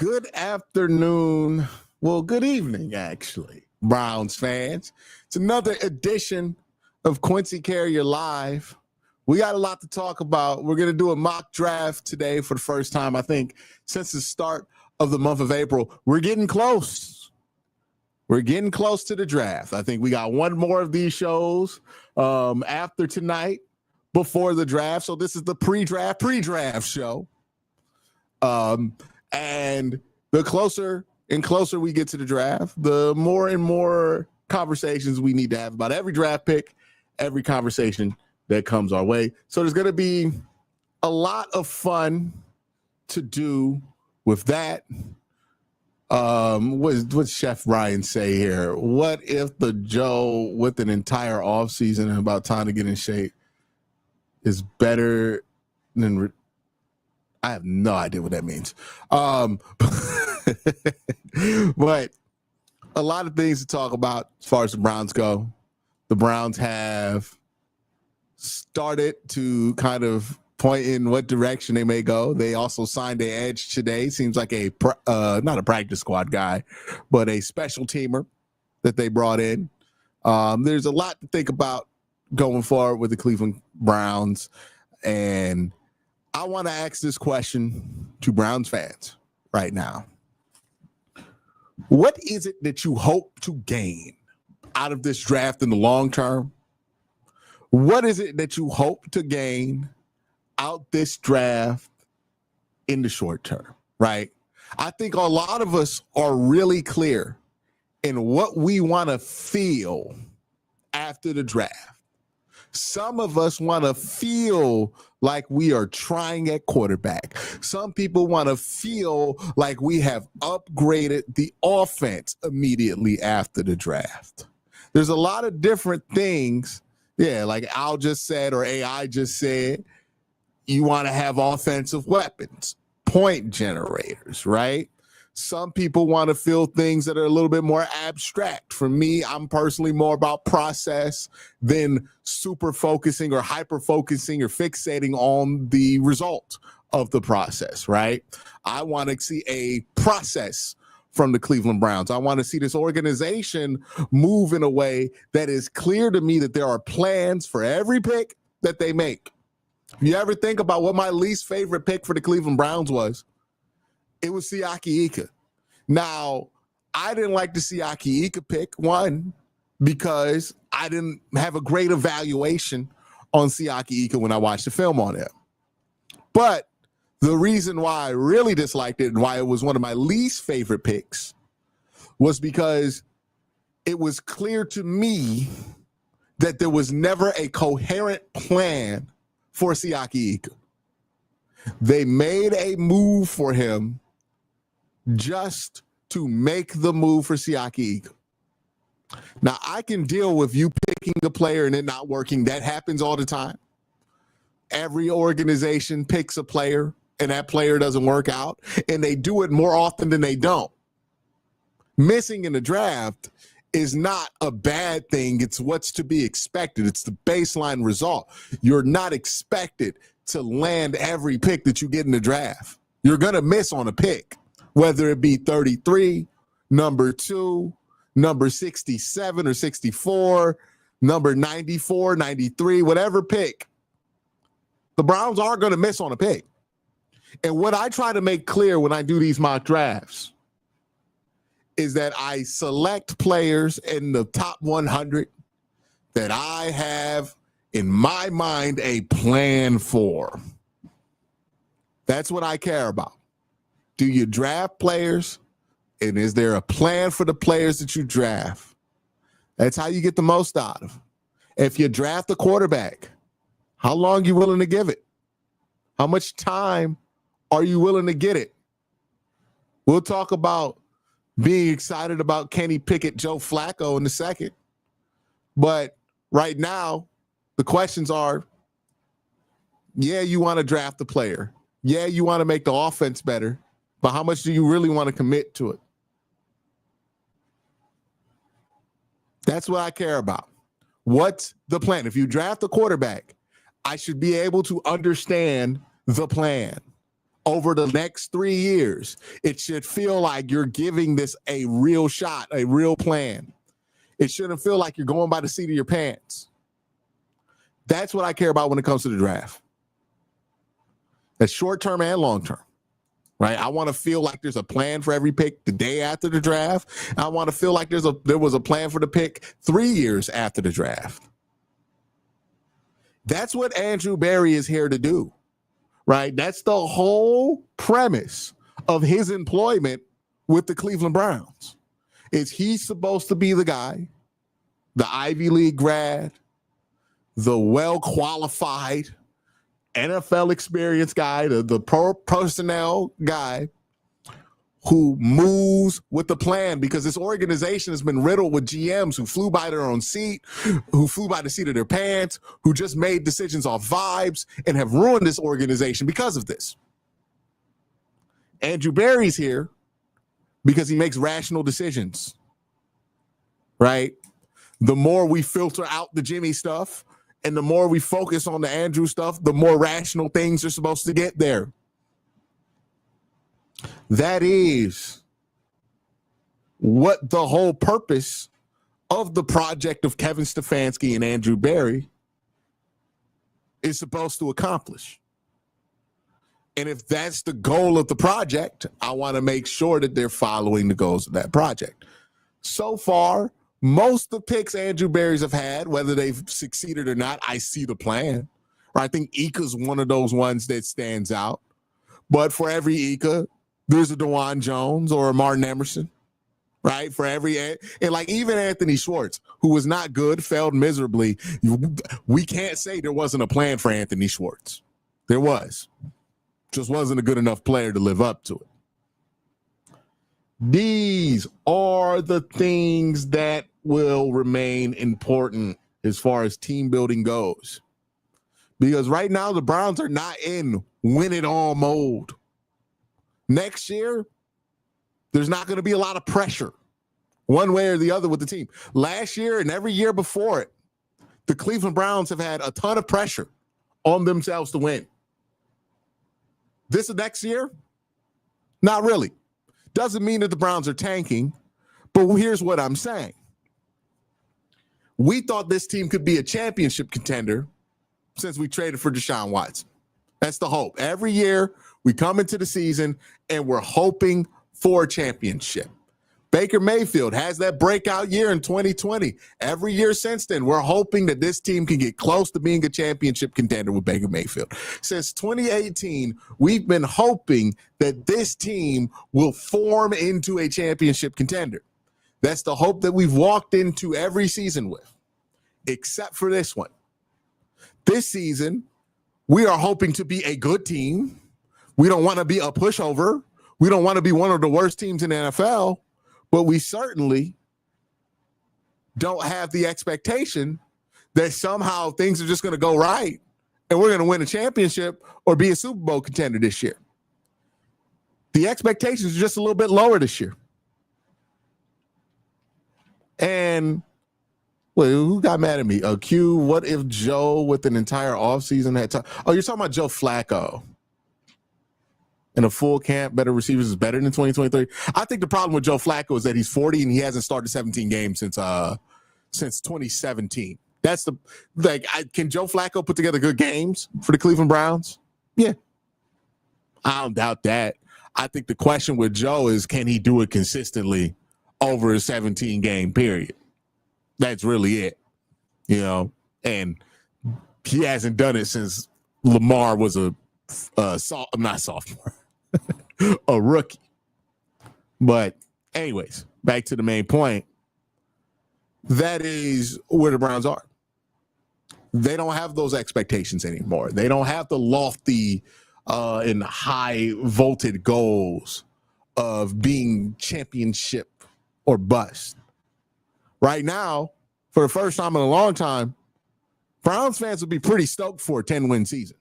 Good afternoon. Well, good evening, actually, Browns fans. It's another edition of Quincy Carrier Live. We got a lot to talk about. We're going to do a mock draft today for the first time, I think, since the start of the month of April. We're getting close. We're getting close to the draft. I think we got one more of these shows after tonight before the draft. So this is the pre-draft show. And the closer and closer we get to the draft, the more and more conversations we need to have about every draft pick, every conversation that comes our way. So there's going to be a lot of fun to do with that. What's Chef Brian say here? What if the Joe with an entire offseason and about time to get in shape is better than I have no idea what that means. But a lot of things to talk about as far as the Browns go. The Browns have started to kind of point in what direction they may go. They also signed their edge today. Seems like not a practice squad guy, but a special teamer that they brought in. There's a lot to think about going forward with the Cleveland Browns. And I want to ask this question to Browns fans right now. What is it that you hope to gain out of this draft in the long term? What is it that you hope to gain out this draft in the short term, right? I think a lot of us are really clear in what we want to feel after the draft. Some of us want to feel like we are trying at quarterback. Some people want to feel like we have upgraded the offense immediately after the draft. There's a lot of different things. Yeah, like Al just said or AI just said, you want to have offensive weapons, point generators, right? Some people want to feel things that are a little bit more abstract. For me, I'm personally more about process than super focusing or hyper focusing or fixating on the result of the process, right? I want to see a process from the Cleveland Browns. I want to see this organization move in a way that is clear to me that there are plans for every pick that they make. If you ever think about what my least favorite pick for the Cleveland Browns was, it was Siaki Ika. Now, I didn't like the Siaki Ika pick, one, because I didn't have a great evaluation on Siaki Ika when I watched the film on him. But the reason why I really disliked it and why it was one of my least favorite picks was because it was clear to me that there was never a coherent plan for Siaki Ika. They made a move for him just to make the move for Siaki Ika. Now, I can deal with you picking a player and it not working. That happens all the time. Every organization picks a player and that player doesn't work out, and they do it more often than they don't. Missing in the draft is not a bad thing. It's what's to be expected. It's the baseline result. You're not expected to land every pick that you get in the draft. You're going to miss on a pick, whether it be 33, number 2, number 67 or 64, number 94, 93, whatever pick. The Browns are going to miss on a pick. And what I try to make clear when I do these mock drafts is that I select players in the top 100 that I have in my mind a plan for. That's what I care about. Do you draft players? And is there a plan for the players that you draft? That's how you get the most out of them. If you draft a quarterback, how long are you willing to give it? How much time are you willing to get it? We'll talk about being excited about Kenny Pickett, Joe Flacco in a second. But right now, the questions are, yeah, you want to draft a player. Yeah, you want to make the offense better. But how much do you really want to commit to it? That's what I care about. What's the plan? If you draft a quarterback, I should be able to understand the plan. over the next 3 years, it should feel like you're giving this a real shot, a real plan. It shouldn't feel like you're going by the seat of your pants. That's what I care about when it comes to the draft. That's short-term and long-term, right? I want to feel like there's a plan for every pick the day after the draft. I want to feel like there was a plan for the pick 3 years after the draft. That's what Andrew Berry is here to do, right? That's the whole premise of his employment with the Cleveland Browns. Is he's supposed to be the guy, the Ivy League grad, the well-qualified NFL experience guy, the personnel guy who moves with the plan, because this organization has been riddled with GMs who flew by their own seat, who flew by the seat of their pants, who just made decisions off vibes and have ruined this organization because of this. Andrew Berry's here because he makes rational decisions, right? The more we filter out the Jimmy stuff and the more we focus on the Andrew stuff, the more rational things are supposed to get there. That is what the whole purpose of the project of Kevin Stefanski and Andrew Berry is supposed to accomplish. And if that's the goal of the project, I want to make sure that they're following the goals of that project. So far, most of the picks Andrew Berry's have had, whether they've succeeded or not, I see the plan. I think Ika's one of those ones that stands out. But for every Ika, there's a DeJuan Jones or a Martin Emerson, right? For every, and like even Anthony Schwartz, who was not good, failed miserably. We can't say there wasn't a plan for Anthony Schwartz. There was. Just wasn't a good enough player to live up to it. These are the things that will remain important as far as team building goes. Because right now, the Browns are not in win-it-all mode. Next year, there's not going to be a lot of pressure one way or the other with the team. Last year and every year before it, the Cleveland Browns have had a ton of pressure on themselves to win. This next year, not really. Doesn't mean that the Browns are tanking, but here's what I'm saying. We thought this team could be a championship contender since we traded for Deshaun Watson. That's the hope. Every year we come into the season and we're hoping for a championship. Baker Mayfield has that breakout year in 2020. Every year since then, we're hoping that this team can get close to being a championship contender with Baker Mayfield. Since 2018, we've been hoping that this team will form into a championship contender. That's the hope that we've walked into every season with, except for this one. This season, we are hoping to be a good team. We don't want to be a pushover. We don't want to be one of the worst teams in the NFL. But we certainly don't have the expectation that somehow things are just going to go right and we're going to win a championship or be a Super Bowl contender this year. The expectations are just a little bit lower this year. And well, who got mad at me? Q, what if Joe with an entire offseason had time? Oh, you're talking about Joe Flacco. In a full camp, better receivers is better than 2023. I think the problem with Joe Flacco is that he's 40 and he hasn't started 17 games since 2017. That's can Joe Flacco put together good games for the Cleveland Browns? Yeah. I don't doubt that. I think the question with Joe is, can he do it consistently over a 17-game period? That's really it. And he hasn't done it since Lamar was not sophomore, a rookie. But anyways, back to the main point. That is where the Browns are. They don't have those expectations anymore. They don't have the lofty and high volted goals of being championship or bust. Right now, for the first time in a long time, Browns fans would be pretty stoked for a 10-win season.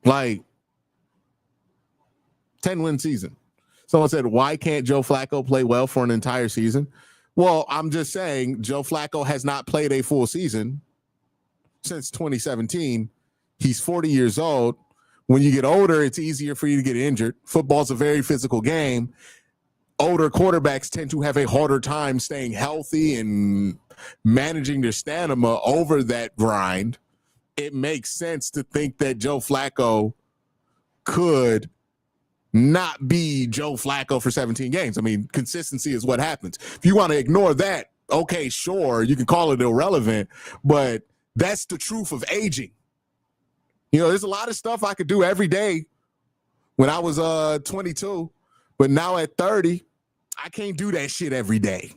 Like, 10-win season. Someone said, why can't Joe Flacco play well for an entire season? Well, I'm just saying Joe Flacco has not played a full season since 2017. He's 40 years old. When you get older, it's easier for you to get injured. Football's a very physical game. Older quarterbacks tend to have a harder time staying healthy and managing their stamina over that grind. It makes sense to think that Joe Flacco could not be Joe Flacco for 17 games. I mean, consistency is what happens. If you want to ignore that, okay, sure, you can call it irrelevant, but that's the truth of aging. You know, there's a lot of stuff I could do every day when I was 22, but now at 30, I can't do that shit every day.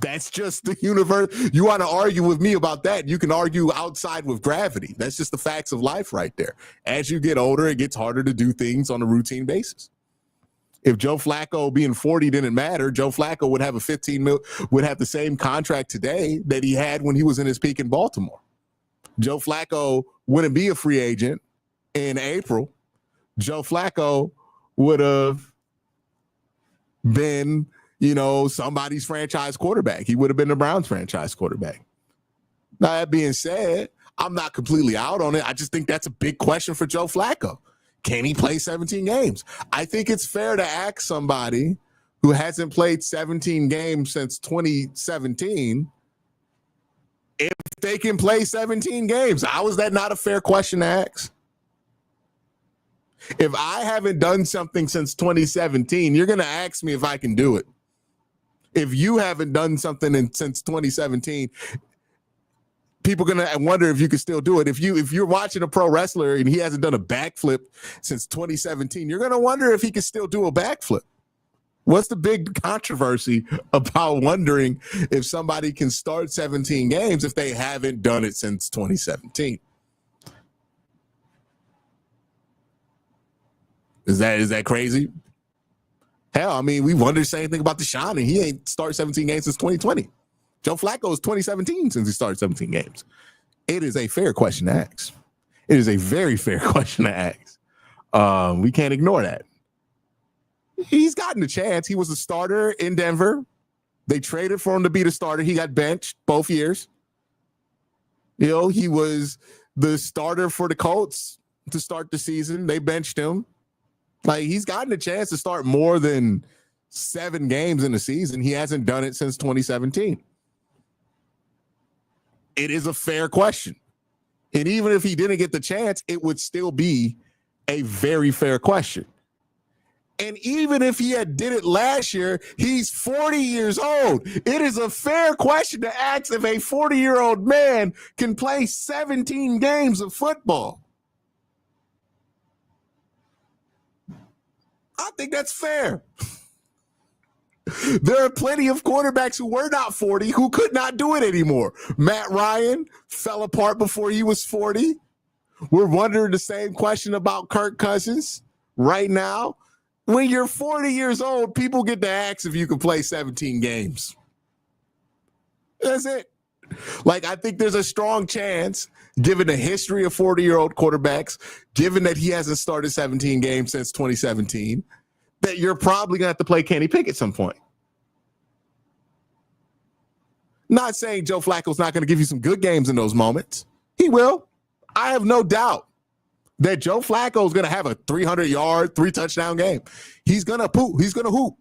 That's just the universe. You want to argue with me about that, you can argue outside with gravity. That's just the facts of life right there. As you get older, it gets harder to do things on a routine basis. If Joe Flacco being 40 didn't matter, Joe Flacco would have would have the same contract today that he had when he was in his peak in Baltimore. Joe Flacco wouldn't be a free agent in April. Joe Flacco would have been, somebody's franchise quarterback. He would have been the Browns franchise quarterback. Now, that being said, I'm not completely out on it. I just think that's a big question for Joe Flacco. Can he play 17 games? I think it's fair to ask somebody who hasn't played 17 games since 2017 if they can play 17 games. How is that not a fair question to ask? If I haven't done something since 2017, you're going to ask me if I can do it. If you haven't done something since 2017, people are going to wonder if you can still do it. If you're watching a pro wrestler and he hasn't done a backflip since 2017, you're going to wonder if he can still do a backflip. What's the big controversy about wondering if somebody can start 17 games if they haven't done it since 2017? Is that crazy? Hell, I mean, we wondered the same thing about Deshaun, and he ain't started 17 games since 2020. Joe Flacco is 2017 since he started 17 games. It is a fair question to ask. It is a very fair question to ask. We can't ignore that. He's gotten a chance. He was a starter in Denver. They traded for him to be the starter. He got benched both years. He was the starter for the Colts to start the season. They benched him. Like, he's gotten a chance to start more than 7 games in the season. He hasn't done it since 2017. It is a fair question. And even if he didn't get the chance, it would still be a very fair question. And even if he had did it last year, he's 40 years old. It is a fair question to ask if a 40-year-old man can play 17 games of football. I think that's fair. There are plenty of quarterbacks who were not 40 who could not do it anymore. Matt Ryan fell apart before he was 40. We're wondering the same question about Kirk Cousins right now. When you're 40 years old, people get to ask if you can play 17 games. That's it. Like, I think there's a strong chance, given the history of 40-year-old quarterbacks, given that he hasn't started 17 games since 2017, that you're probably going to have to play Kenny Pickett at some point. Not saying Joe Flacco's not going to give you some good games in those moments. He will. I have no doubt that Joe Flacco is going to have a 300-yard, 3-touchdown game. He's going to poop. He's going to hoop.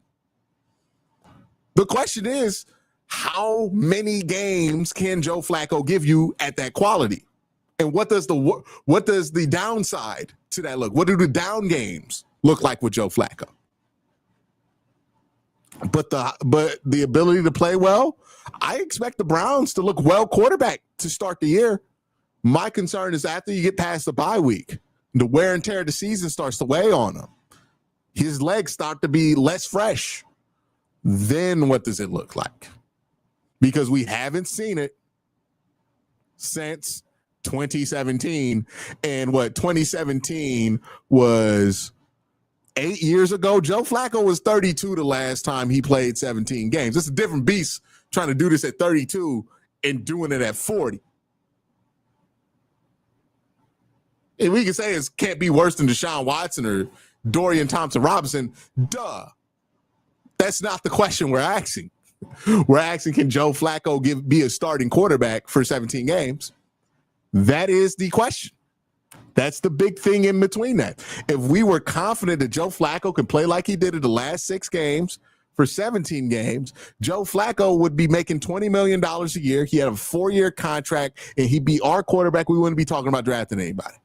The question is, how many games can Joe Flacco give you at that quality? And what does the downside to that look? What do the down games look like with Joe Flacco? But the ability to play well, I expect the Browns to look well quarterback to start the year. My concern is after you get past the bye week, the wear and tear of the season starts to weigh on him. His legs start to be less fresh. Then what does it look like? Because we haven't seen it since 2017. And 2017 was 8 years ago. Joe Flacco was 32 the last time he played 17 games. It's a different beast trying to do this at 32 and doing it at 40. And we can say it can't be worse than Deshaun Watson or Dorian Thompson-Robinson. Duh. That's not the question we're asking. We're asking, can Joe Flacco be a starting quarterback for 17 games? That is the question. That's the big thing in between that. If we were confident that Joe Flacco could play like he did in the last 6 games for 17 games, Joe Flacco would be making $20 million a year. He had a 4-year contract, and he'd be our quarterback. We wouldn't be talking about drafting anybody.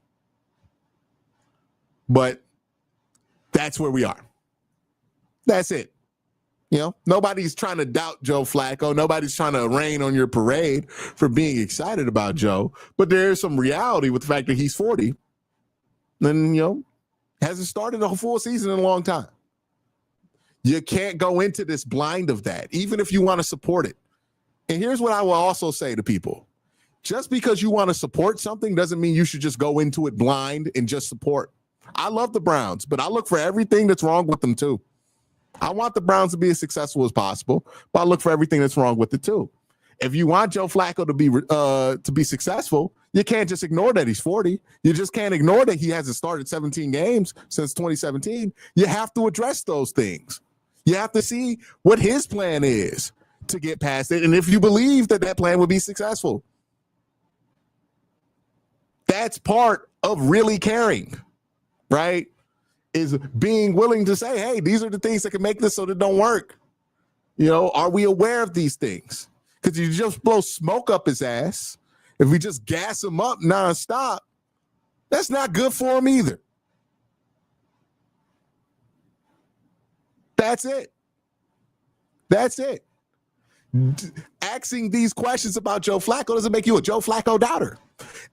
But that's where we are. That's it. Nobody's trying to doubt Joe Flacco. Nobody's trying to rain on your parade for being excited about Joe. But there is some reality with the fact that he's 40 and, hasn't started a full season in a long time. You can't go into this blind of that, even if you want to support it. And here's what I will also say to people. Just because you want to support something doesn't mean you should just go into it blind and just support. I love the Browns, but I look for everything that's wrong with them too. I want the Browns to be as successful as possible, but I look for everything that's wrong with it too. If you want Joe Flacco to be successful, you can't just ignore that he's 40. You just can't ignore that he hasn't started 17 games since 2017. You have to address those things. You have to see what his plan is to get past it, and if you believe that that plan would be successful. That's part of really caring, right? Is being willing to say, hey, these are the things that can make this so that it don't work. Are we aware of these things? Because you just blow smoke up his ass. If we just gas him up nonstop, that's not good for him either. That's it. That's it. Asking these questions about Joe Flacco doesn't make you a Joe Flacco doubter.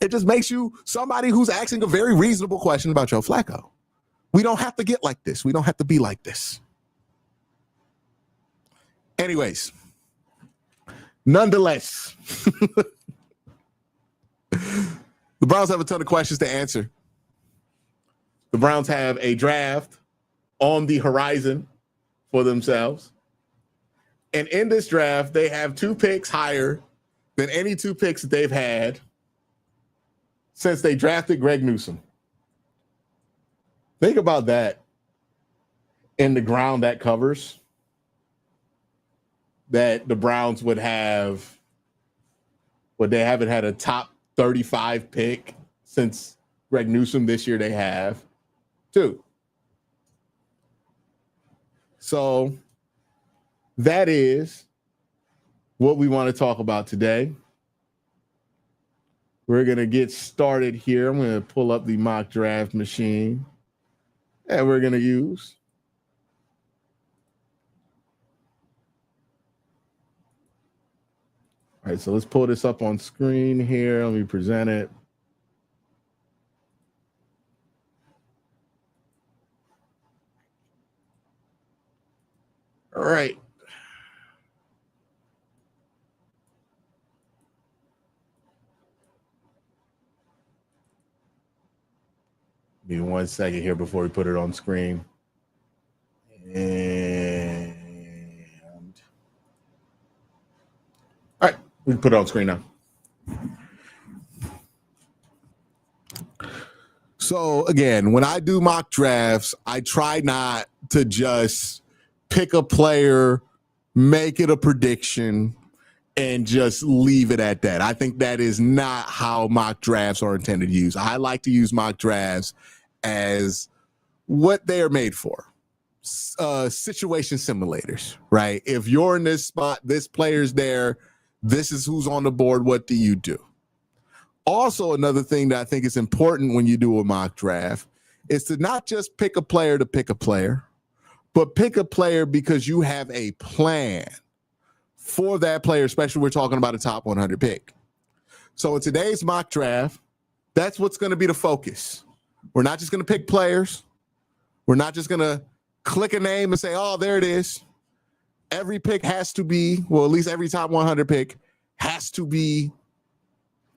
It just makes you somebody who's asking a very reasonable question about Joe Flacco. We don't have to get like this. We don't have to be like this. Anyways, nonetheless, the Browns have a ton of questions to answer. The Browns have a draft on the horizon for themselves. And in this draft, they have 2 picks higher than any 2 picks that they've had since they drafted Greg Newsome. Think about that in the ground that covers, that the Browns would have, they haven't had a top 35 pick since Greg Newsome. This year they have 2. So that is what we want to talk about today. We're going to get started here. I'm going to pull up the mock draft machine. And we're going to use all right, so let's pull this up on screen here. Let me present it. All right. Give me 1 second here before we put it on screen. And all right, we can put it on screen now. So again, when I do mock drafts, I try not to just pick a player, make it a prediction, and just leave it at that. I think that is not how mock drafts are intended to use. I like to use mock drafts as what they are made for. Situation simulators, right? If you're in this spot, this player's there, this is who's on the board, what do you do? Also, another thing that I think is important when you do a mock draft is to not just pick a player to pick a player, but pick a player because you have a plan for that player, especially we're talking about a top 100 pick. So in today's mock draft, that's what's going to be the focus. We're not just going to pick players. We're not just going to click a name and say, oh, there it is. Every pick has to be, well, at least every top 100 pick has to be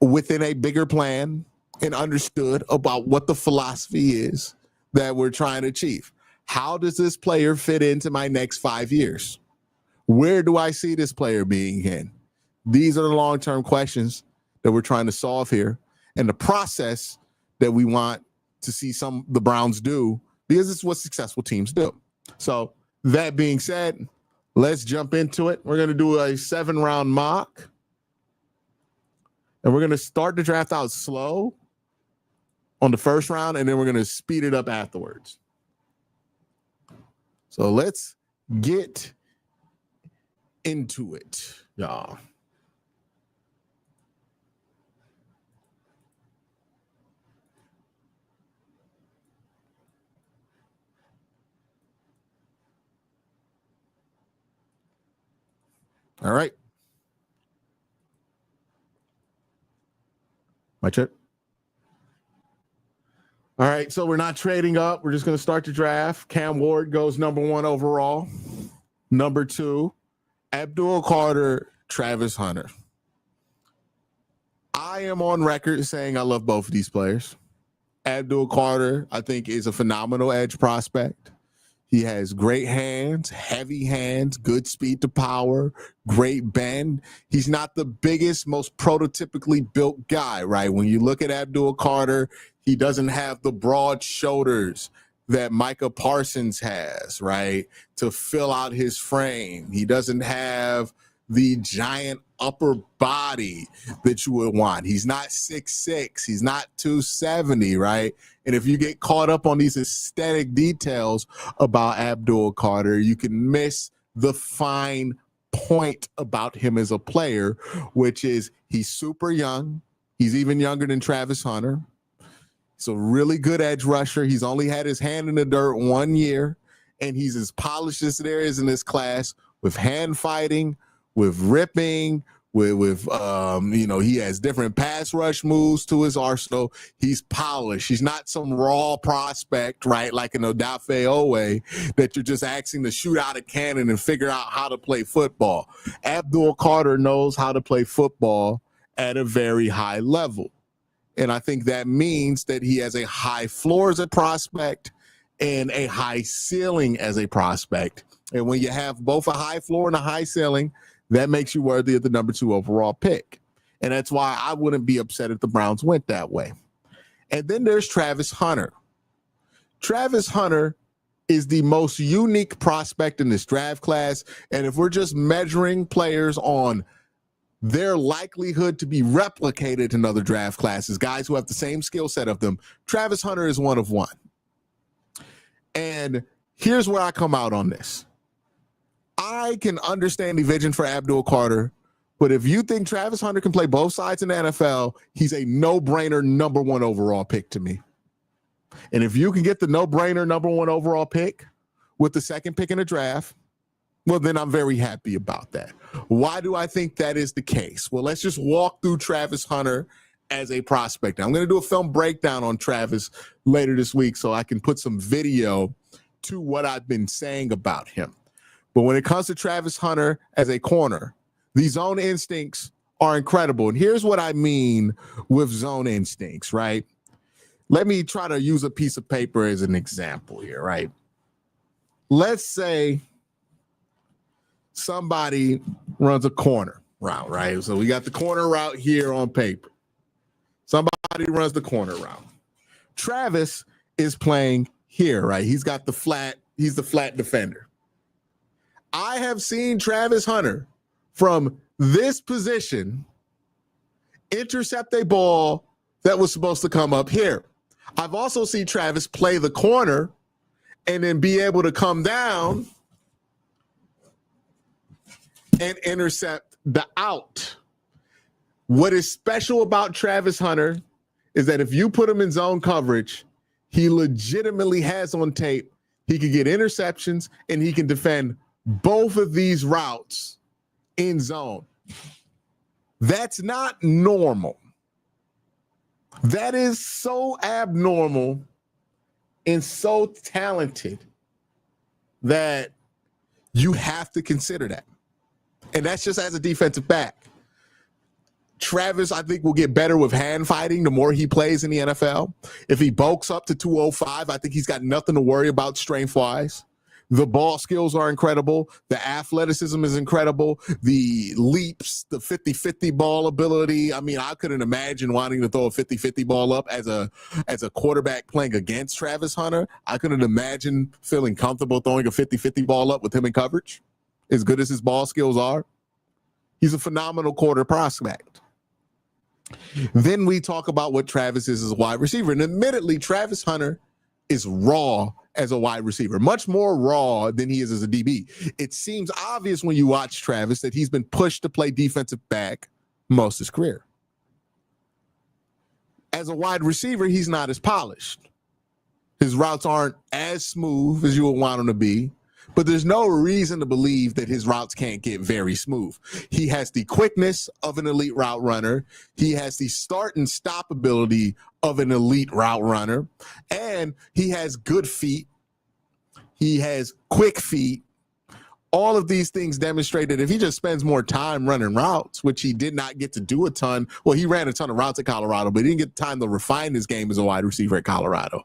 within a bigger plan and understood about what the philosophy is that we're trying to achieve. How does this player fit into my next 5 years? Where do I see this player being in? These are the long-term questions that we're trying to solve here, and the process that we want to see the Browns do, because it's what successful teams do. So that being said, let's jump into it. We're going to do a 7-round mock, and we're going to start the draft out slow on the first round, and then we're going to speed it up afterwards. So let's get into it, y'all. All right. My check. All right, so we're not trading up. We're just going to start the draft. Cam Ward goes number 1 overall. Number 2, Abdul Carter, Travis Hunter. I am on record saying I love both of these players. Abdul Carter, I think, is a phenomenal edge prospect. He has great hands, heavy hands, good speed to power, great bend. He's not the biggest, most prototypically built guy, right? When you look at Abdul Carter, he doesn't have the broad shoulders that Micah Parsons has, right, to fill out his frame. He doesn't have the giant upper body that you would want. He's not 6'6". He's not 270, right? And if you get caught up on these aesthetic details about Abdul Carter, you can miss the fine point about him as a player, which is he's super young. He's even younger than Travis Hunter. He's a really good edge rusher. He's only had his hand in the dirt 1 year, and he's as polished as there is in this class with hand fighting, with ripping, with he has different pass rush moves to his arsenal. He's polished. He's not some raw prospect, right, like an Odafe Owe that you're just asking to shoot out a cannon and figure out how to play football. Abdul Carter knows how to play football at a very high level. And I think that means that he has a high floor as a prospect and a high ceiling as a prospect. And when you have both a high floor and a high ceiling, that makes you worthy of the number 2 overall pick. And that's why I wouldn't be upset if the Browns went that way. And then there's Travis Hunter. Travis Hunter is the most unique prospect in this draft class. And if we're just measuring players on their likelihood to be replicated in other draft classes, guys who have the same skill set of them, Travis Hunter is one of one. And here's where I come out on this. I can understand the vision for Abdul Carter, but if you think Travis Hunter can play both sides in the NFL, he's a no-brainer number 1 overall pick to me. And if you can get the no-brainer number 1 overall pick with the second pick in the draft, well, then I'm very happy about that. Why do I think that is the case? Well, let's just walk through Travis Hunter as a prospect. I'm going to do a film breakdown on Travis later this week so I can put some video to what I've been saying about him. But when it comes to Travis Hunter as a corner, these zone instincts are incredible. And here's what I mean with zone instincts, right? Let me try to use a piece of paper as an example here, right? Let's say somebody runs a corner route, right? So we got the corner route here on paper. Somebody runs the corner route. Travis is playing here, right? He's got the flat, he's the flat defender. I have seen Travis Hunter from this position intercept a ball that was supposed to come up here. I've also seen Travis play the corner and then be able to come down and intercept the out. What is special about Travis Hunter is that if you put him in zone coverage, he legitimately has on tape, he can get interceptions and he can defend both of these routes in zone. That's not normal. That is so abnormal and so talented that you have to consider that. And that's just as a defensive back. Travis, I think, will get better with hand fighting the more he plays in the NFL. If he bulks up to 205, I think he's got nothing to worry about strength-wise. The ball skills are incredible. The athleticism is incredible. The leaps, the 50-50 ball ability. I mean, I couldn't imagine wanting to throw a 50-50 ball up as a quarterback playing against Travis Hunter. I couldn't imagine feeling comfortable throwing a 50-50 ball up with him in coverage, as good as his ball skills are. He's a phenomenal quarter prospect. Then we talk about what Travis is as a wide receiver. And admittedly, Travis Hunter is raw as a wide receiver, much more raw than he is as a DB. It seems obvious when you watch Travis that he's been pushed to play defensive back most of his career. As a wide receiver, he's not as polished. His routes aren't as smooth as you would want them to be, but there's no reason to believe that his routes can't get very smooth. He has the quickness of an elite route runner. He has the start and stop ability of an elite route runner, and he has good feet. He has quick feet. All of these things demonstrate that if he just spends more time running routes, which he did not get to do a ton. Well, he ran a ton of routes at Colorado, but he didn't get time to refine his game as a wide receiver at Colorado.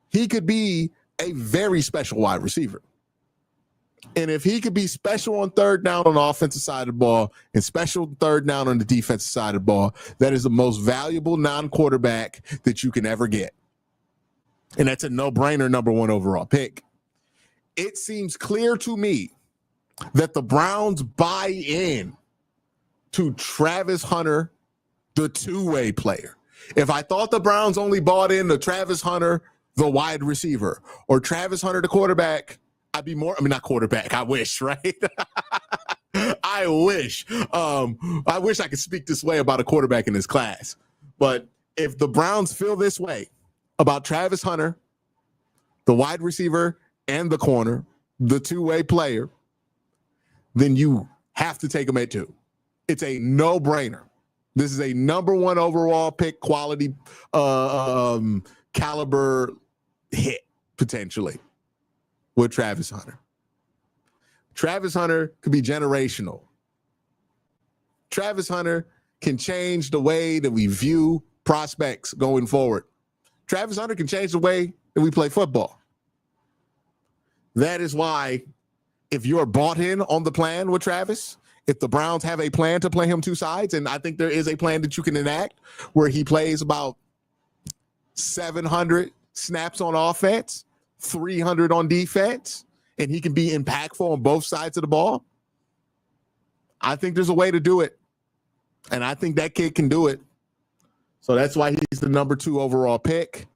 He could be a very special wide receiver. And if he could be special on third down on the offensive side of the ball and special third down on the defensive side of the ball, that is the most valuable non-quarterback that you can ever get. And that's a no-brainer number 1 overall pick. It seems clear to me that the Browns buy in to Travis Hunter, the two-way player. If I thought the Browns only bought in to Travis Hunter, the wide receiver, or Travis Hunter, the quarterback, I'd be more, not quarterback. I wish, right? I wish I could speak this way about a quarterback in this class. But if the Browns feel this way about Travis Hunter, the wide receiver and the corner, the two-way player, then you have to take him at 2. It's a no-brainer. This is a number 1 overall pick, quality caliber hit, potentially, with Travis Hunter. Travis Hunter could be generational. Travis Hunter can change the way that we view prospects going forward. Travis Hunter can change the way that we play football. That is why, if you're bought in on the plan with Travis, if the Browns have a plan to play him 2 sides, and I think there is a plan that you can enact where he plays about 700 snaps on offense, 300 on defense, and he can be impactful on both sides of the ball, I think there's a way to do it. And I think that kid can do it. So that's why he's the number 2 overall pick.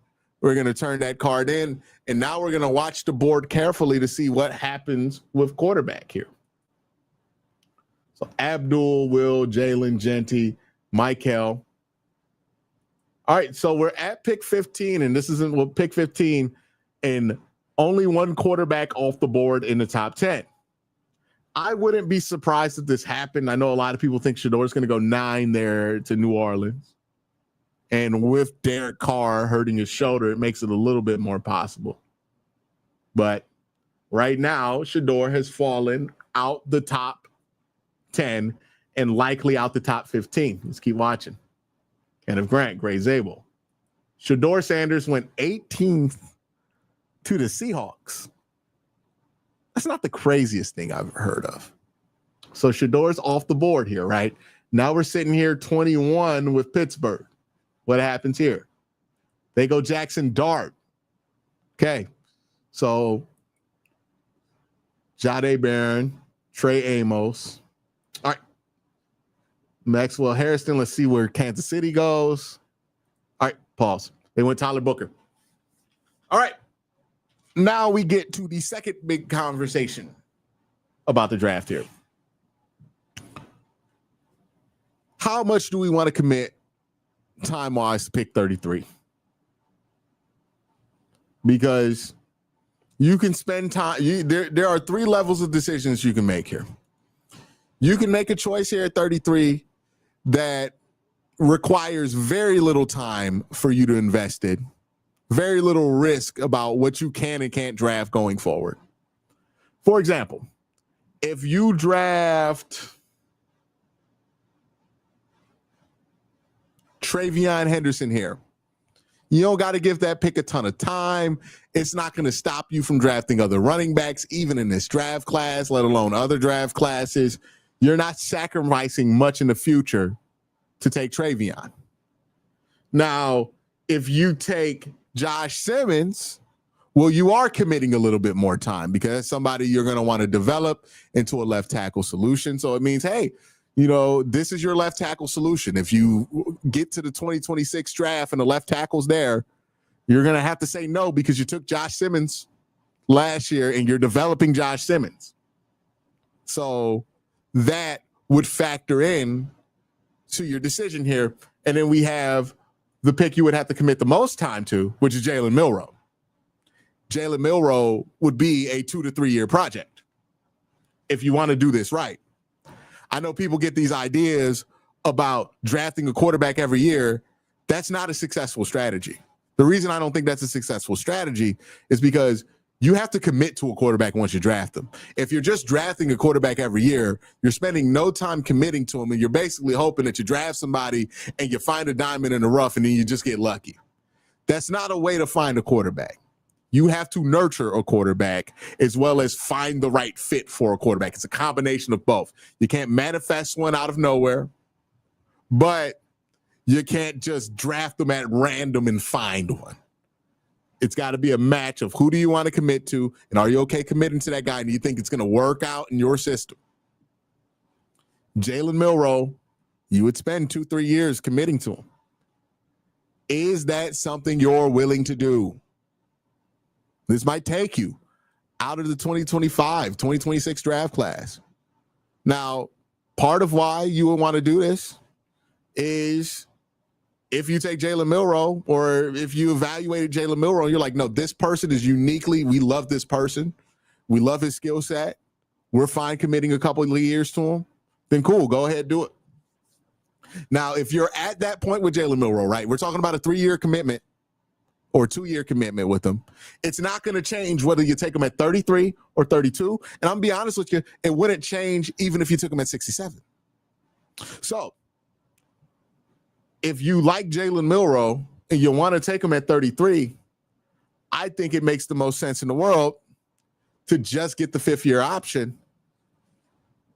We're going to turn that card in, and now we're going to watch the board carefully to see what happens with quarterback here. So Abdul, Will, Jalen, Genty, Michael. All right, so we're at pick 15, and this isn't pick 15, and only 1 quarterback off the board in the top 10. I wouldn't be surprised if this happened. I know a lot of people think Shedor's going to go 9 there to New Orleans. And with Derek Carr hurting his shoulder, it makes it a little bit more possible. But right now, Shedor has fallen out the top 10 and likely out the top 15. Let's keep watching. Kenneth Grant, Gray Zabel. Shedor Sanders went 18th to the Seahawks. That's not the craziest thing I've heard of. So Shedor's off the board here, right? Now we're sitting here 21 with Pittsburgh. What happens here? They go Jackson Dart. Okay. So Jahdae Barron, Trey Amos. All right. Maxwell Harrison. Let's see where Kansas City goes. All right. Pause. They went Tyler Booker. All right. Now we get to the second big conversation about the draft here. How much do we want to commit time-wise to pick 33? Because you can spend time. There are 3 levels of decisions you can make here. You can make a choice here at 33 that requires very little time for you to invest in, very little risk about what you can and can't draft going forward. For example, if you draft Travion Henderson here, you don't got to give that pick a ton of time. It's not going to stop you from drafting other running backs, even in this draft class, let alone other draft classes. You're not sacrificing much in the future to take Travion. Now, if you take Josh Simmons, well, you are committing a little bit more time because that's somebody you're going to want to develop into a left tackle solution. So it means, hey, This is your left tackle solution. If you get to the 2026 draft and the left tackle's there, you're going to have to say no because you took Josh Simmons last year and you're developing Josh Simmons. So that would factor in to your decision here. And then we have the pick you would have to commit the most time to, which is Jalen Milroe. Jalen Milroe would be a 2 to 3 year project if you want to do this right. I know people get these ideas about drafting a quarterback every year. That's not a successful strategy. The reason I don't think that's a successful strategy is because you have to commit to a quarterback once you draft them. If you're just drafting a quarterback every year, you're spending no time committing to him, and you're basically hoping that you draft somebody and you find a diamond in the rough and then you just get lucky. That's not a way to find a quarterback. You have to nurture a quarterback as well as find the right fit for a quarterback. It's a combination of both. You can't manifest one out of nowhere, but you can't just draft them at random and find one. It's got to be a match of who do you want to commit to, and are you okay committing to that guy, and you think it's going to work out in your system? Jalen Milroe, you would spend 2-3 years committing to him. Is that something you're willing to do? This might take you out of the 2025, 2026 draft class. Now, part of why you would want to do this is if you take Jalen Milroe, or if you evaluated Jalen Milroe, you're like, no, this person is uniquely, we love this person. We love his skill set. We're fine committing a couple of years to him. Then cool, go ahead, do it. Now, if you're at that point with Jalen Milroe, right, we're talking about a 3-year commitment or 2-year commitment with him. It's not going to change whether you take him at 33 or 32. And I'm going to be honest with you, it wouldn't change even if you took him at 67. So if you like Jalen Milroe and you want to take him at 33, I think it makes the most sense in the world to just get the 5th-year option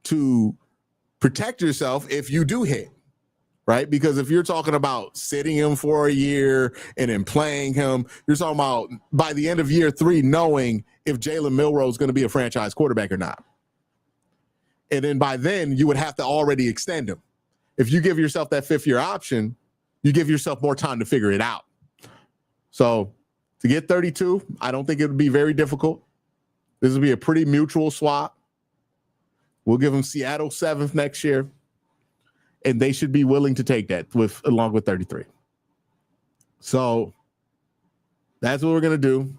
to protect yourself if you do hit. Right? Because if you're talking about sitting him for a year and then playing him, you're talking about by the end of year 3, knowing if Jalen Milroe is going to be a franchise quarterback or not. And then by then, you would have to already extend him. If you give yourself that 5th-year option, you give yourself more time to figure it out. So to get 32, I don't think it would be very difficult. This would be a pretty mutual swap. We'll give him Seattle 7th next year. And they should be willing to take that along with 33. So that's what we're going to do.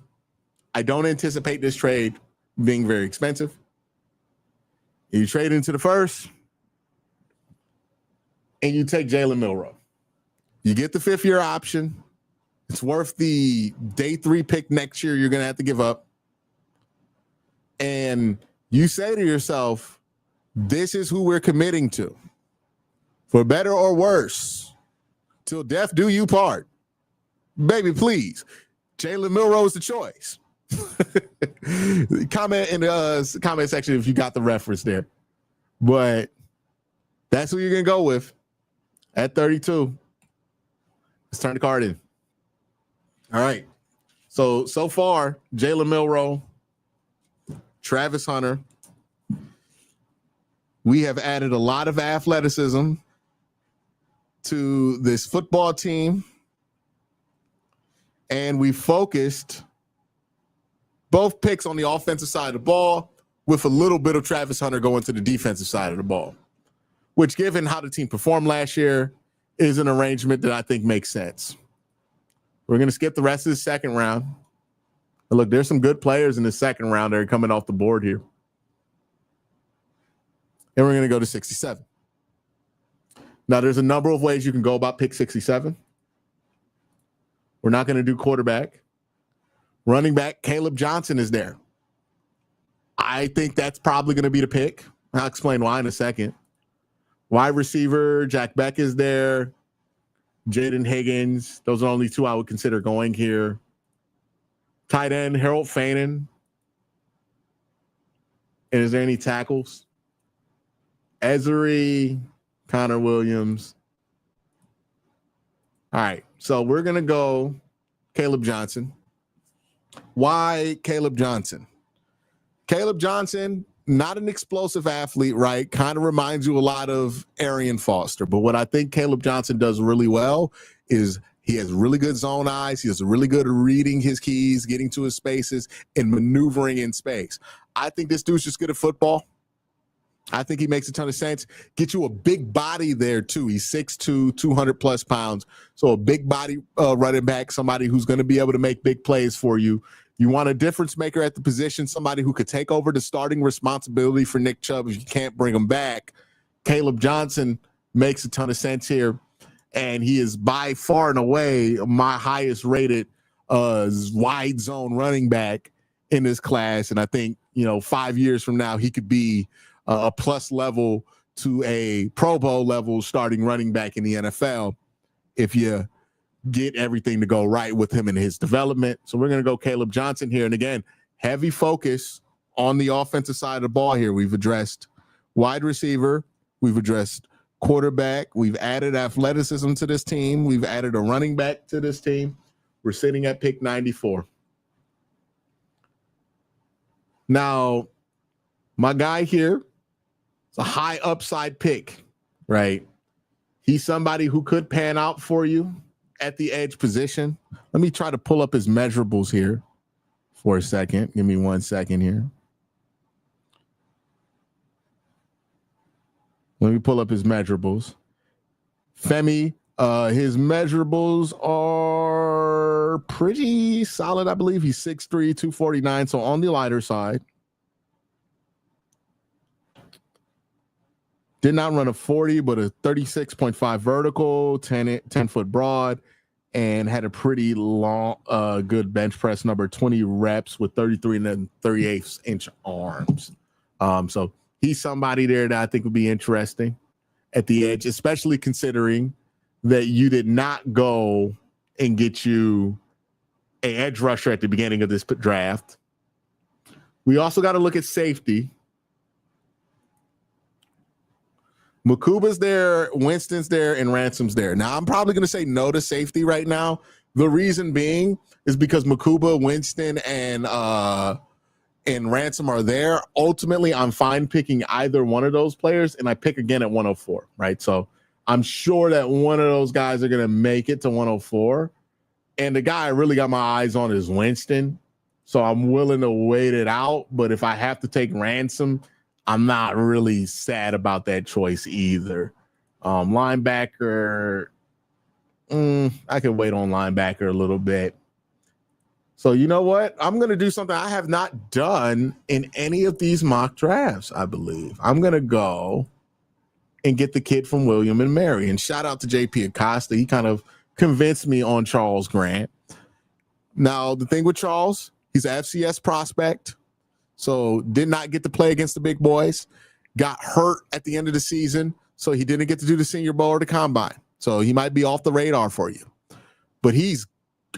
I don't anticipate this trade being very expensive. You trade into the 1st, and you take Jalen Milroe. You get the 5th-year option. It's worth the day 3 pick next year you're going to have to give up. And you say to yourself, this is who we're committing to. For better or worse, till death do you part. Baby, please. Jalen Milroe is the choice. Comment in the comment section if you got the reference there. But that's who you're going to go with at 32. Let's turn the card in. All right. So far, Jalen Milroe, Travis Hunter. We have added a lot of athleticism to this football team, and we focused both picks on the offensive side of the ball with a little bit of Travis Hunter going to the defensive side of the ball, which, given how the team performed last year, is an arrangement that I think makes sense. We're going to skip the rest of the second round. And look, there's some good players in the second round that are coming off the board here. And we're going to go to 67. Now, there's a number of ways you can go about pick 67. We're not going to do quarterback. Running back, Caleb Johnson is there. I think that's probably going to be the pick. I'll explain why in a second. Wide receiver, Jack Beck is there. Jaden Higgins. Those are only 2 I would consider going here. Tight end, Harold Fanon. And is there any tackles? Ezri, Connor Williams. All right, so we're going to go Caleb Johnson. Why Caleb Johnson? Caleb Johnson not an explosive athlete, right? Kind of reminds you a lot of Arian Foster. But what I think Caleb Johnson does really well is he has really good zone eyes. He is really good at reading his keys, getting to his spaces, and maneuvering in space. I think this dude's just good at football. I think he makes a ton of sense. Get you a big body there, too. He's 6'2", 200-plus pounds. So a big body running back, somebody who's going to be able to make big plays for you. You want a difference maker at the position, somebody who could take over the starting responsibility for Nick Chubb if you can't bring him back. Caleb Johnson makes a ton of sense here, and he is by far and away my highest rated wide zone running back in this class. And I think, 5 years from now, he could be a plus level to a Pro Bowl level starting running back in the NFL if you get everything to go right with him in his development. So we're going to go Caleb Johnson here. And again, heavy focus on the offensive side of the ball here. We've addressed wide receiver. We've addressed quarterback. We've added athleticism to this team. We've added a running back to this team. We're sitting at pick 94. Now, my guy here, it's a high upside pick, right? He's somebody who could pan out for you at the edge position. Let me try to pull up his measurables here for a second. Give me 1 second here. Let me pull up his measurables. Femi, his measurables are pretty solid, I believe. He's 6'3", 249, so on the lighter side. Did not run a 40, but a 36.5 vertical, 10-foot broad, and had a pretty long, good bench press number, 20 reps with 33 and 38 inch arms. So he's somebody there that I think would be interesting at the edge, especially considering that you did not go and get you an edge rusher at the beginning of this draft. We also got to look at safety. Makuba's there, Winston's there, and Ransom's there. Now, I'm probably going to say no to safety right now. The reason being is because Makuba, Winston, and Ransom are there. Ultimately, I'm fine picking either one of those players, and I pick again at 104, right? So I'm sure that one of those guys are going to make it to 104. And the guy I really got my eyes on is Winston. So I'm willing to wait it out. But if I have to take Ransom, I'm not really sad about that choice either. Linebacker, I can wait on linebacker a little bit. So you know what? I'm going to do something I have not done in any of these mock drafts, I believe. I'm going to go and get the kid from William and Mary. And shout out to JP Acosta. He kind of convinced me on Charles Grant. Now, the thing with Charles, he's an FCS prospect. So did not get to play against the big boys, got hurt at the end of the season. So he didn't get to do the Senior Bowl or the Combine. So he might be off the radar for you. But he's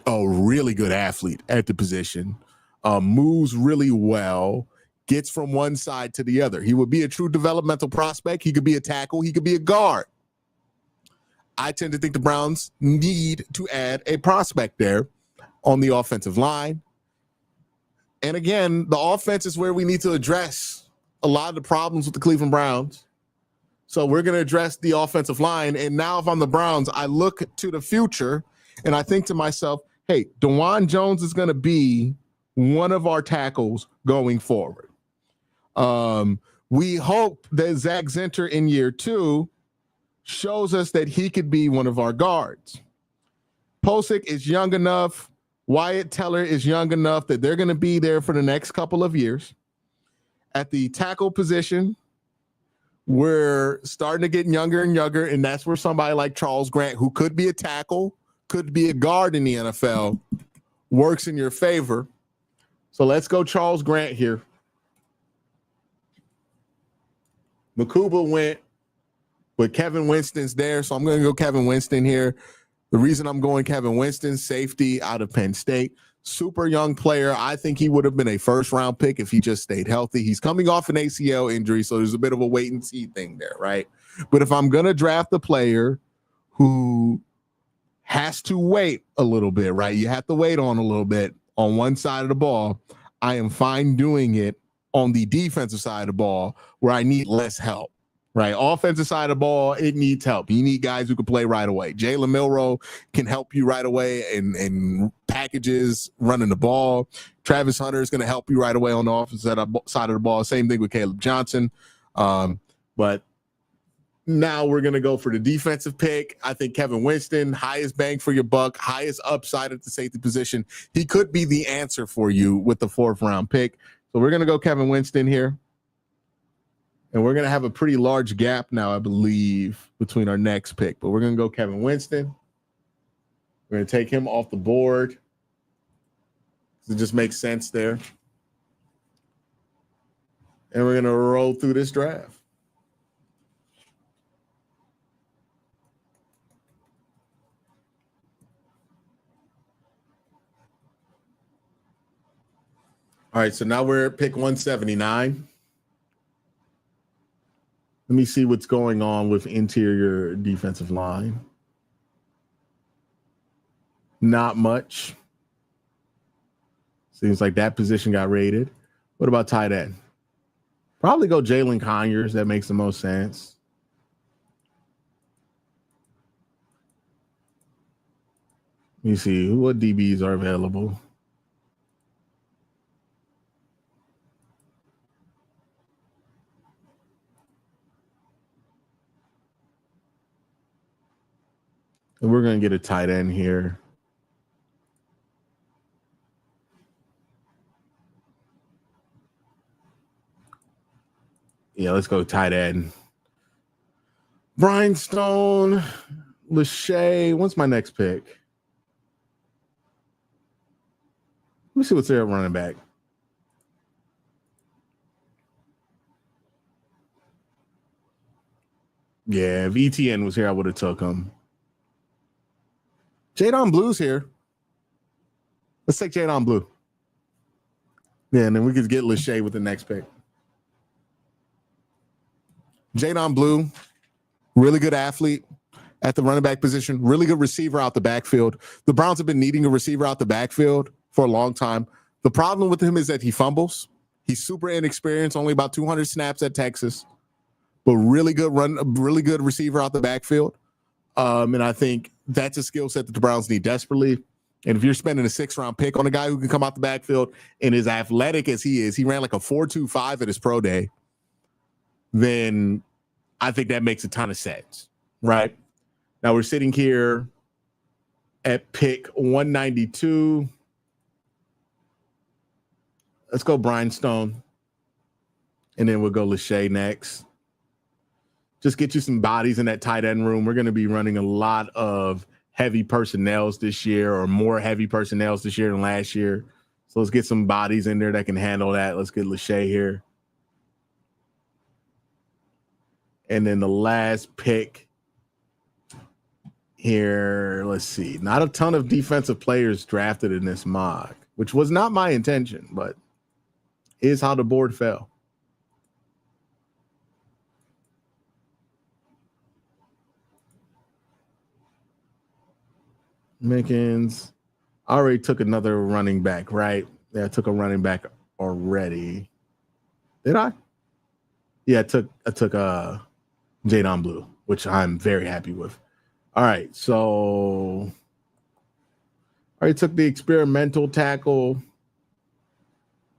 a really good athlete at the position, moves really well, gets from one side to the other. He would be a true developmental prospect. He could be a tackle. He could be a guard. I tend to think the Browns need to add a prospect there on the offensive line. And again, the offense is where we need to address a lot of the problems with the Cleveland Browns. So we're going to address the offensive line. And now if I'm the Browns, I look to the future and I think to myself, hey, DeJuan Jones is going to be one of our tackles going forward. We hope that Zach Zinter in year 2 shows us that he could be one of our guards. Posick is young enough. Wyatt Teller is young enough that they're going to be there for the next couple of years. At the tackle position, we're starting to get younger and younger, and that's where somebody like Charles Grant, who could be a tackle, could be a guard in the NFL, works in your favor. So let's go Charles Grant here. Makuba went, but Kevin Winston's there, so I'm going to go Kevin Winston here. The reason I'm going Kevin Winston, safety out of Penn State, super young player. I think he would have been a first-round pick if he just stayed healthy. He's coming off an ACL injury, so there's a bit of a wait-and-see thing there, right? But if I'm going to draft a player who has to wait a little bit, right? You have to wait on a little bit on one side of the ball. I am fine doing it on the defensive side of the ball where I need less help. Right. Offensive side of the ball, it needs help. You need guys who can play right away. Jalen Milroe can help you right away and packages running the ball. Travis Hunter is going to help you right away on the offensive side of the ball. Same thing with Caleb Johnson. But now we're going to go for the defensive pick. I think Kevin Winston, highest bang for your buck, highest upside at the safety position. He could be the answer for you with the 4th round pick. So we're going to go Kevin Winston here. And we're going to have a pretty large gap now, I believe, between our next pick. But we're going to go Kevin Winston. We're going to take him off the board. It just makes sense there. And we're going to roll through this draft. All right, so now we're at pick 179. Let me see what's going on with interior defensive line. Not much. Seems like that position got raided. What about tight end? Probably go Jalen Conyers. That makes the most sense. Let me see what DBs are available. And we're going to get a tight end here. Yeah, let's go tight end. Brian Stone, Lachey. What's my next pick? Let me see what's there at running back. Yeah, if ETN was here, I would have took him. Jadon Blue's here. Let's take Jadon Blue. Yeah, and then we could get Lachey with the next pick. Jadon Blue, really good athlete at the running back position, really good receiver out the backfield. The Browns have been needing a receiver out the backfield for a long time. The problem with him is that he fumbles. He's super inexperienced, only about 200 snaps at Texas, but really good receiver out the backfield. And I think that's a skill set that the Browns need desperately. And if you're spending a 6th round pick on a guy who can come out the backfield and as athletic as he is, he ran like a 4.25 at his pro day, then I think that makes a ton of sense, right? Now we're sitting here at pick 192. Let's go Brian Stone. And then we'll go Lachey next. Just get you some bodies in that tight end room. We're going to be running a lot of heavy personnels this year, or more heavy personnels this year than last year. So let's get some bodies in there that can handle that. Let's get Lachey here. And then the last pick here, let's see. Not a ton of defensive players drafted in this mock, which was not my intention, but is how the board fell. Mickens. I already took another running back, right? Yeah, I took a running back already. Did I? Yeah, I took Jadon Blue, which I'm very happy with. All right, so I already took the experimental tackle.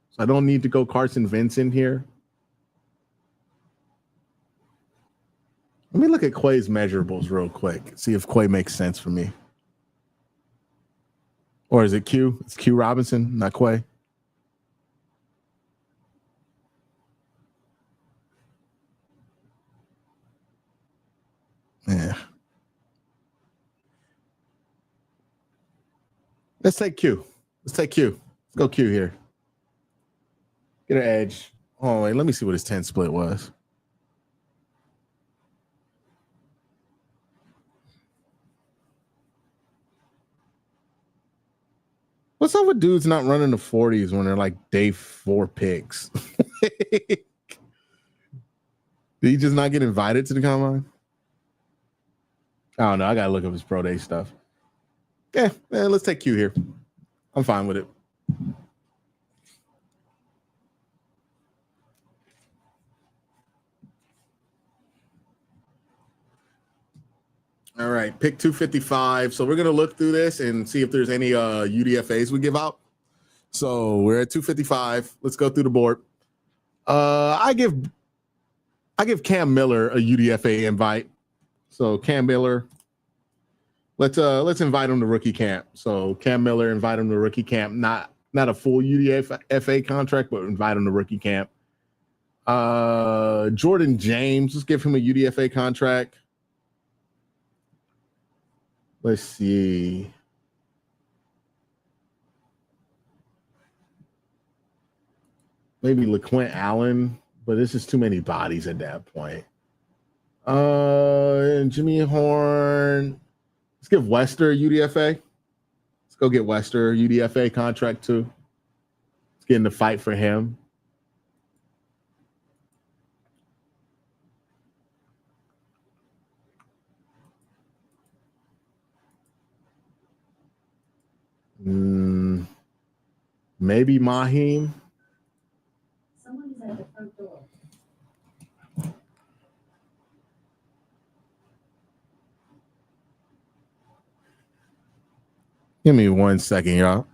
So I don't need to go Carson Vincent here. Let me look at Quay's measurables real quick. See if Quay makes sense for me. Or is it Q? It's Q Robinson, not Quay. Yeah. Let's take Q. Let's take Q. Let's go Q here. Get an edge. Oh, wait, let me see what his 10 split was. What's up with dudes not running the 40s when they're like day 4 picks? Did he just not get invited to the combine? I don't know. I got to look up his pro day stuff. Yeah, let's take Q here. I'm fine with it. All right, pick 255. So we're gonna look through this and see if there's any UDFAs we give out. So we're at 255. Let's go through the board. I give Cam Miller a UDFA invite. So Cam Miller, let's invite him to rookie camp. So Cam Miller, invite him to rookie camp. Not a full UDFA contract, but invite him to rookie camp. Jordan James, let's give him a UDFA contract. Let's see. Maybe LaQuint Allen, but this is too many bodies at that point. Jimmy Horn. Let's give Wester a UDFA. Let's go get Wester a UDFA contract too. Let's get in the fight for him. Maybe Mahim. Someone's at the front door. Give me 1 second, y'all.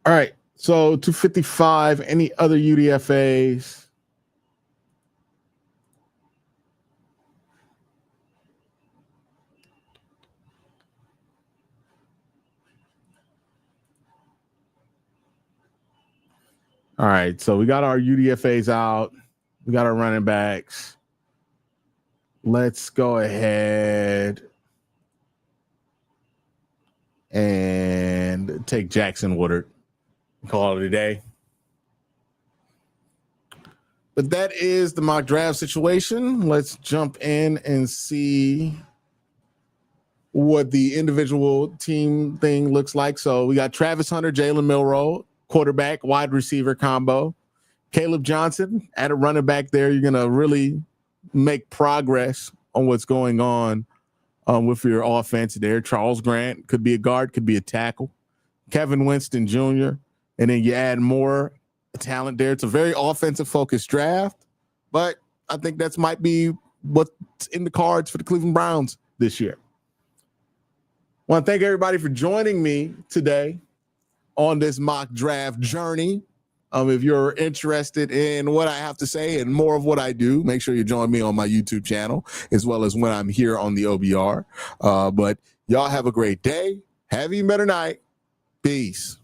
All right. So 255. Any other UDFAs? All right. So we got our UDFAs out. We got our running backs. Let's go ahead and take Jackson Woodard. Call it a day. But that is the mock draft situation. Let's jump in and see what the individual team thing looks like. So we got Travis Hunter, Jalen Milroe, quarterback, wide receiver combo. Caleb Johnson at a running back there. You're going to really make progress on what's going on with your offense there. Charles Grant could be a guard, could be a tackle. Kevin Winston Jr., and then you add more talent there. It's a very offensive focused draft, but I think that's might be what's in the cards for the Cleveland Browns this year. I want to thank everybody for joining me today on this mock draft journey. If you're interested in what I have to say and more of what I do, make sure you join me on my YouTube channel, as well as when I'm here on the OBR. But y'all have a great day. Have a better night. Peace.